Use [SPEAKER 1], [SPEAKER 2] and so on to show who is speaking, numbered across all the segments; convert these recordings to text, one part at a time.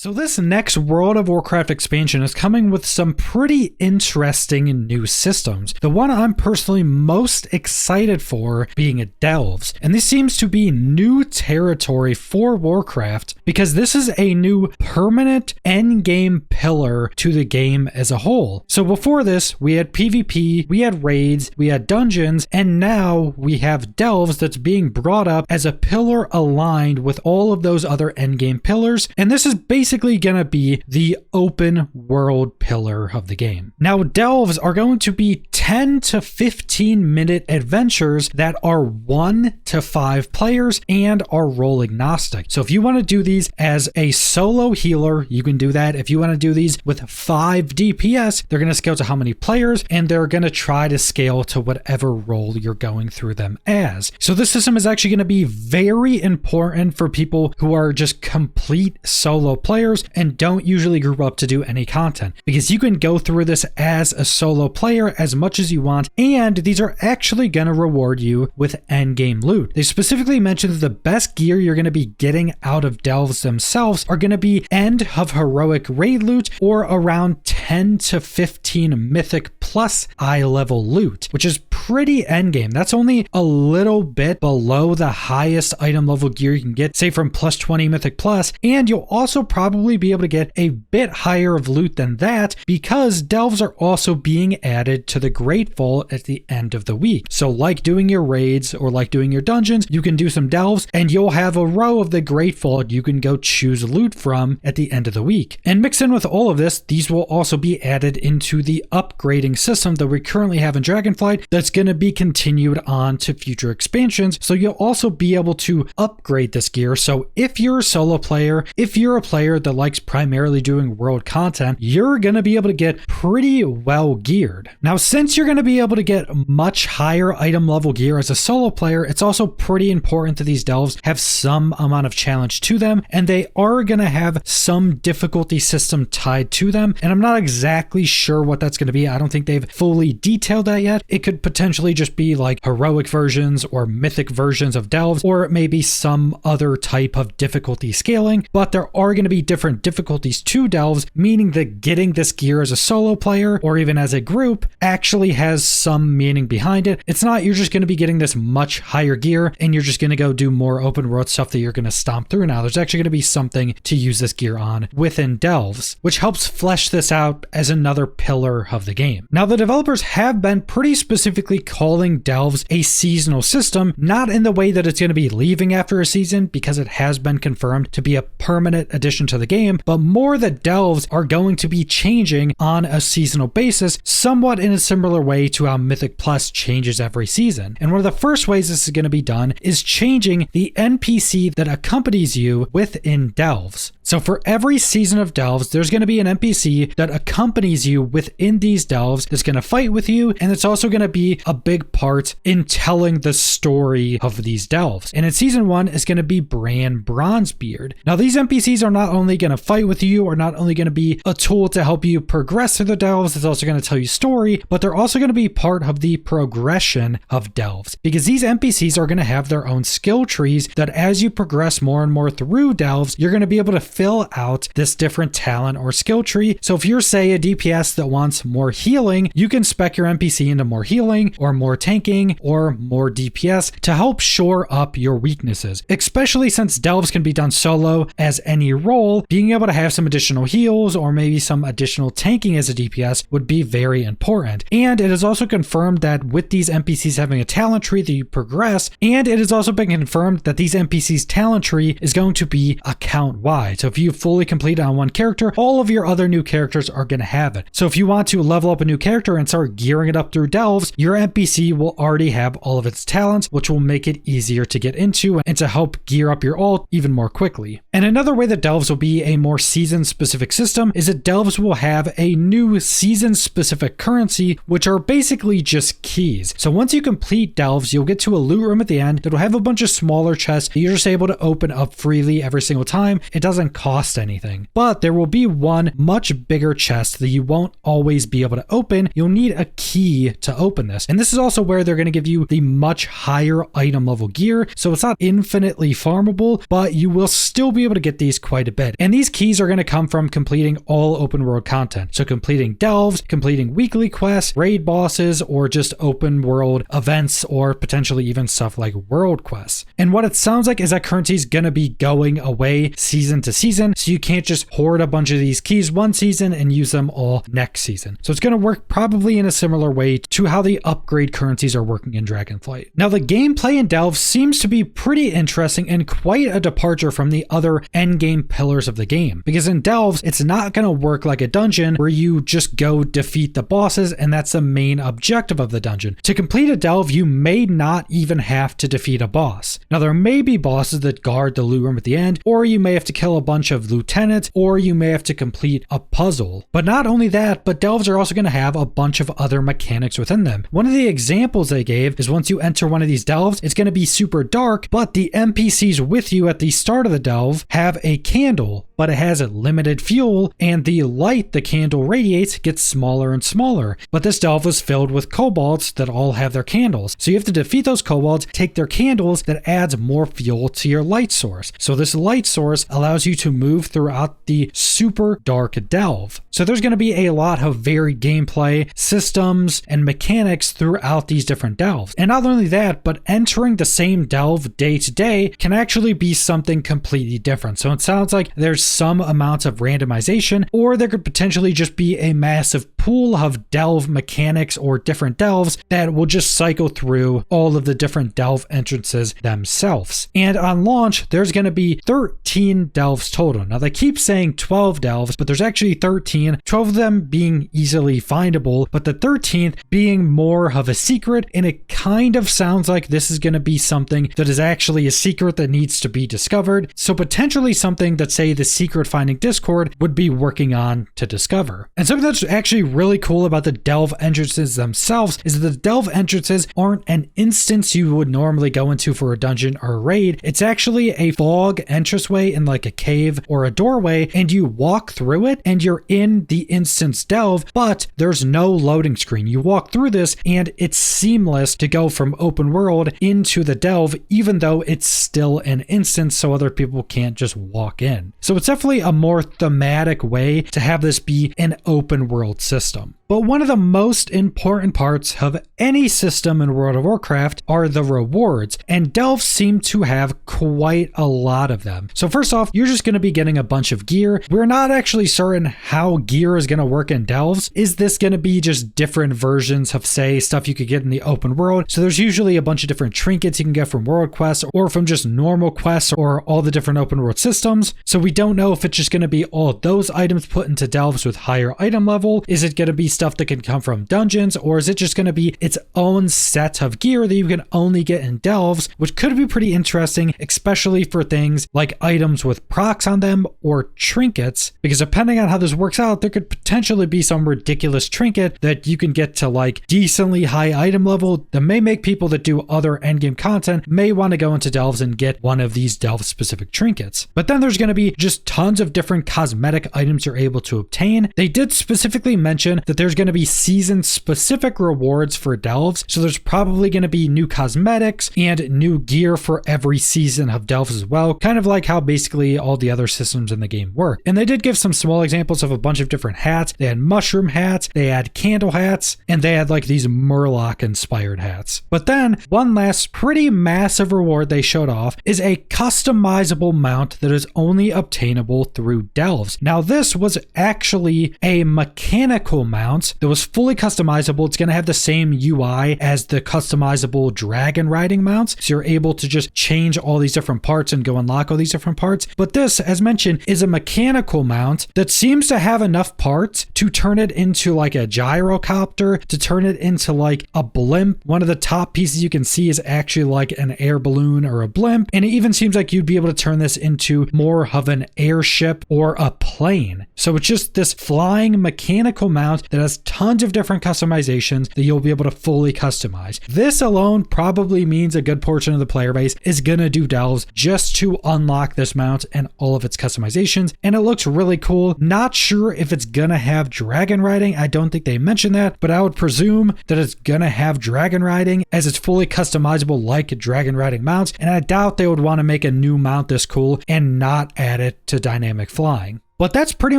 [SPEAKER 1] So this next World of Warcraft expansion is coming with some pretty interesting new systems. The one I'm personally most excited for being Delves. And this seems to be new territory for Warcraft because this is a new permanent endgame pillar to the game as a whole. So before this, we had PvP, we had raids, we had dungeons, and now we have Delves that's being brought up as a pillar aligned with all of those other endgame pillars. And this is basically going to be the open world pillar of the game. Now, Delves are going to be 10 to 15 minute adventures that are 1 to 5 players and are role agnostic. So if you want to do these as a solo healer, you can do that. If you want to do these with 5 DPS, they're going to scale to how many players, and they're going to try to scale to whatever role you're going through them as. So this system is actually going to be very important for people who are just complete solo players and don't usually group up to do any content, because you can go through this as a solo player as much as you want, and these are actually going to reward you with endgame loot. They specifically mentioned that the best gear you're going to be getting out of Delves themselves are going to be end of heroic raid loot or around 10 to 15 mythic plus eye level loot, which is pretty endgame. That's only a little bit below the highest item level gear you can get, say from plus 20 mythic plus, and you'll also probably be able to get a bit higher of loot than that because Delves are also being added to the Great Vault at the end of the week. So like doing your raids or like doing your dungeons, you can do some Delves and you'll have a row of the Great Vault you can go choose loot from at the end of the week. And mixed in with all of this, these will also be added into the upgrading system that we currently have in Dragonflight that's going to be continued on to future expansions. So you'll also be able to upgrade this gear. So if you're a solo player, if you're a player that likes primarily doing world content, you're going to be able to get pretty well geared. Now, since you're going to be able to get much higher item level gear as a solo player, it's also pretty important that these Delves have some amount of challenge to them, and they are going to have some difficulty system tied to them. And I'm not exactly sure what that's going to be. I don't think they've fully detailed that yet. It could potentially just be like heroic versions or mythic versions of Delves, or it may be some other type of difficulty scaling, but there are going to be different difficulties to Delves, meaning that getting this gear as a solo player or even as a group actually has some meaning behind it. It's not you're just going to be getting this much higher gear and you're just going to go do more open world stuff that you're going to stomp through. Now there's actually going to be something to use this gear on within Delves, which helps flesh this out as another pillar of the game. Now the developers have been pretty specifically calling Delves a seasonal system, not in the way that it's going to be leaving after a season, because it has been confirmed to be a permanent addition to the game, but more that Delves are going to be changing on a seasonal basis, somewhat in a similar way to how Mythic Plus changes every season. And one of the first ways this is going to be done is changing the NPC that accompanies you within Delves. So for every season of Delves, there's going to be an NPC that accompanies you within these Delves that's going to fight with you, and it's also going to be a big part in telling the story of these Delves. And in season 1 is going to be Bran Bronzebeard. Now these NPCs are not only going to fight with you, or not only going to be a tool to help you progress through the Delves, it's also going to tell you story, but they're also going to be part of the progression of Delves, because these NPCs are going to have their own skill trees that as you progress more and more through Delves, you're going to be able to fill out this different talent or skill tree. So if you're, say, a DPS that wants more healing, you can spec your NPC into more healing or more tanking or more DPS to help shore up your weaknesses. Especially since Delves can be done solo as any role, being able to have some additional heals or maybe some additional tanking as a DPS would be very important. And it is also confirmed that with these NPCs having a talent tree that you progress, and it has also been confirmed that these NPCs talent tree is going to be account wide. So if you fully complete on one character, all of your other new characters are going to have it. So if you want to level up a new character and start gearing it up through Delves, your NPC will already have all of its talents, which will make it easier to get into and to help gear up your ult even more quickly. And another way that Delves will be a more season specific system is that Delves will have a new season specific currency, which are basically just keys. So once you complete Delves, you'll get to a loot room at the end that will have a bunch of smaller chests that you're just able to open up freely every single time. It doesn't cost anything. But there will be one much bigger chest that you won't always be able to open. You'll need a key to open this. And this is also where they're going to give you the much higher item level gear. So it's not infinitely farmable, but you will still be able to get these quite a bit. And these keys are going to come from completing all open world content. So completing delves, completing weekly quests, raid bosses, or just open world events, or potentially even stuff like world quests. And what it sounds like is that currency is going to be going away season to season. So you can't just hoard a bunch of these keys one season and use them all next season. So it's going to work probably in a similar way to how the upgrade currencies are working in Dragonflight. Now the gameplay in Delve seems to be pretty interesting and quite a departure from the other endgame pillars of the game. Because in Delves, it's not going to work like a dungeon where you just go defeat the bosses and that's the main objective of the dungeon. To complete a Delve, you may not even have to defeat a boss. Now there may be bosses that guard the loot room at the end, or you may have to kill a bunch of lieutenants, or you may have to complete a puzzle. But not only that, but Delves are also going to have a bunch of other mechanics within them. One of the examples they gave is once you enter one of these delves, it's going to be super dark, but the NPCs with you at the start of the delve have a candle, but it has a limited fuel, and the light the candle radiates gets smaller and smaller. But this delve was filled with kobolds that all have their candles. So you have to defeat those kobolds, take their candles, that adds more fuel to your light source. So this light source allows you to move throughout the super dark delve. So there's going to be a lot of varied gameplay, systems, and mechanics throughout these different delves. And not only that, but entering the same delve day to day can actually be something completely different. So it sounds like there's some amounts of randomization, or there could potentially just be a massive pool of delve mechanics or different delves that will just cycle through all of the different delve entrances themselves. And on launch, there's going to be 13 delves total. Now they keep saying 12 delves, but there's actually 13, 12 of them being easily findable, but the 13th being more of a secret, and it kind of sounds like this is going to be something that is actually a secret that needs to be discovered. So potentially something that, say, the secret finding Discord would be working on to discover. And something that's actually really cool about the delve entrances themselves is that the delve entrances aren't an instance you would normally go into for a dungeon or a raid. It's actually a fog entranceway in like a cave or a doorway, and you walk through it and you're in the instance delve, but there's no loading screen. You walk through this and it's seamless to go from open world into the delve, even though it's still an instance, so other people can't just walk in. So it's definitely a more thematic way to have this be an open world system. But one of the most important parts of any system in World of Warcraft are the rewards, and delves seem to have quite a lot of them. So first off, you're just going to be getting a bunch of gear. We're not actually certain how gear is going to work in delves. Is this going to be just different versions of, say, stuff you could get in the open world? So there's usually a bunch of different trinkets you can get from world quests or from just normal quests or all the different open world systems. So we don't know if it's just going to be all those items put into delves with higher item level. Is it going to be stuff that can come from dungeons, or is it just going to be its own set of gear that you can only get in delves, which could be pretty interesting, especially for things like items with procs on them or trinkets, because depending on how this works out, there could potentially be some ridiculous trinket that you can get to like decently high item level that may make people that do other endgame content may want to go into delves and get one of these delve specific trinkets. But then there's going to be just tons of different cosmetic items you're able to obtain. They did specifically mention that there's going to be season specific rewards for delves, so there's probably going to be new cosmetics and new gear for every season of delves as well, kind of like how basically all the other systems in the game work. And they did give some small examples of a bunch of different hats. They had mushroom hats, they had candle hats, and they had like these Murloc inspired hats. But then one last pretty massive reward they showed off is a customizable mount that is only obtainable through delves. Now this was actually a mechanical mount that was fully customizable. It's going to have the same UI as the customizable dragon riding mounts, so you're able to just change all these different parts and go unlock all these different parts. But this, as mentioned, is a mechanical mount that seems to have enough parts to turn it into like a gyrocopter, to turn it into like a blimp. One of the top pieces you can see is actually like an air balloon or a blimp, and it even seems like you'd be able to turn this into more of an airship or a plane. So it's just this flying mechanical mount mount that has tons of different customizations that you'll be able to fully customize. This alone probably means a good portion of the player base is gonna do delves just to unlock this mount and all of its customizations, and it looks really cool. Not sure if it's gonna have dragon riding. I don't think they mentioned that, but I would presume that it's gonna have dragon riding as it's fully customizable like dragon riding mounts, and I doubt they would want to make a new mount this cool and not add it to dynamic flying. But that's pretty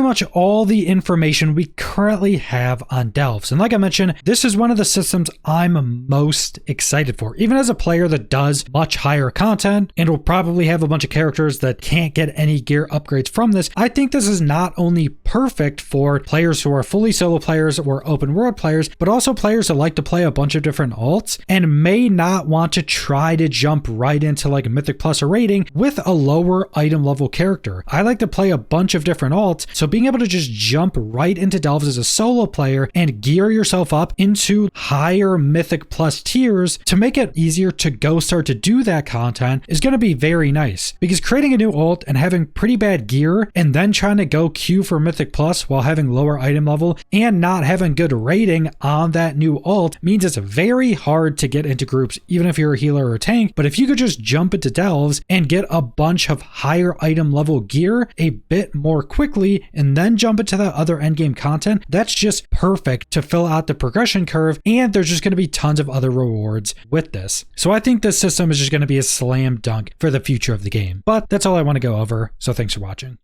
[SPEAKER 1] much all the information we currently have on delves. And like I mentioned, this is one of the systems I'm most excited for. Even as a player that does much higher content and will probably have a bunch of characters that can't get any gear upgrades from this, I think this is not only perfect for players who are fully solo players or open world players, but also players that like to play a bunch of different alts and may not want to try to jump right into like a Mythic Plus or rating with a lower item level character. I like to play a bunch of different alts, so being able to just jump right into delves as a solo player and gear yourself up into higher Mythic Plus tiers to make it easier to go start to do that content is going to be very nice, because creating a new alt and having pretty bad gear and then trying to go queue for Mythic Plus while having lower item level and not having good rating on that new alt means it's very hard to get into groups even if you're a healer or a tank. But if you could just jump into delves and get a bunch of higher item level gear a bit more quickly and then jump into the other endgame content, that's just perfect to fill out the progression curve, and there's just going to be tons of other rewards with this. So I think this system is just going to be a slam dunk for the future of the game. But that's all I want to go over, so thanks for watching.